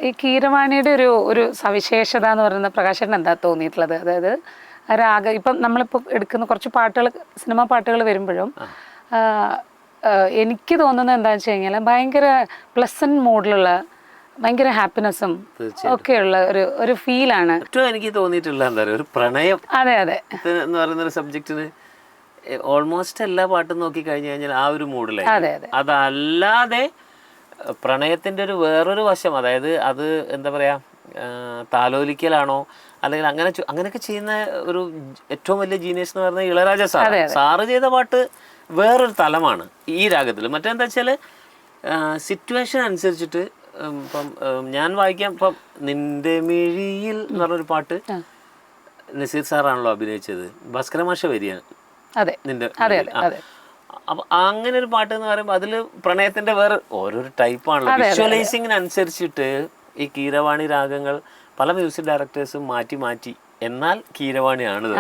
ഈ കീരവാണിയുടെ ഒരു ഒരു സവിശേഷത എന്ന് പറയുന്ന പ്രകാശന് എന്താ തോന്നിയിട്ടുള്ളത്? അതായത് രാഗം ഇപ്പം നമ്മളിപ്പോൾ എടുക്കുന്ന കുറച്ച് പാട്ടുകൾ, സിനിമാ പാട്ടുകൾ വരുമ്പോഴും എനിക്ക് തോന്നുന്നത് എന്താണെന്ന് വെച്ച് കഴിഞ്ഞാൽ ഭയങ്കര പ്ലസന്റ് മൂഡിലുള്ള, ഭയങ്കര ഹാപ്പിനെസ്സും ഒക്കെയുള്ള ഒരു ഫീലാണ് ഏറ്റവും എനിക്ക് തോന്നിയിട്ടുള്ള എന്താ പറയുക, ഒരു പ്രണയം. അതെ അതെ എന്ന് പറയുന്ന ഒരു സബ്ജക്റ്റിന് ഓൾമോസ്റ്റ് എല്ലാ പാട്ടും നോക്കി കഴിഞ്ഞു കഴിഞ്ഞാൽ ആ ഒരു മൂഡിലായി. അതല്ലാതെ പ്രണയത്തിൻ്റെ ഒരു വേറൊരു വശം, അതായത് അത് എന്താ പറയുക, താലോലിക്കലാണോ അല്ലെങ്കിൽ അങ്ങനെയൊക്കെ ചെയ്യുന്ന ഒരു ഏറ്റവും വലിയ ജീനിയസ് എന്ന് പറയുന്നത് ഇളയരാജ സാറ് ചെയ്ത പാട്ട് വേറൊരു തലമാണ് ഈ രാഗത്തിൽ. മറ്റെന്താ വെച്ചാൽ സിറ്റുവേഷൻ അനുസരിച്ചിട്ട് ഇപ്പം ഞാൻ വായിക്കാം, ഇപ്പം നിന്റെ മിഴിയിൽ എന്ന് പറഞ്ഞൊരു പാട്ട് നസീർ സാറാണല്ലോ അഭിനയിച്ചത്, ഭാസ്കര മാഷ വരികയാണ് നിന്റെ. അപ്പൊ അങ്ങനെ ഒരു പാട്ട് എന്ന് പറയുമ്പോൾ അതിൽ പ്രണയത്തിന്റെ വേറെ ഓരോരോ ടൈപ്പാണല്ലോ. വിഷ്വലൈസിങ്ങിനനുസരിച്ചിട്ട് ഈ കീരവാണി രാഗങ്ങൾ പല മ്യൂസിക് ഡയറക്ടേഴ്സും മാറ്റി മാറ്റി, എന്നാൽ കീരവാണിയാണിത്.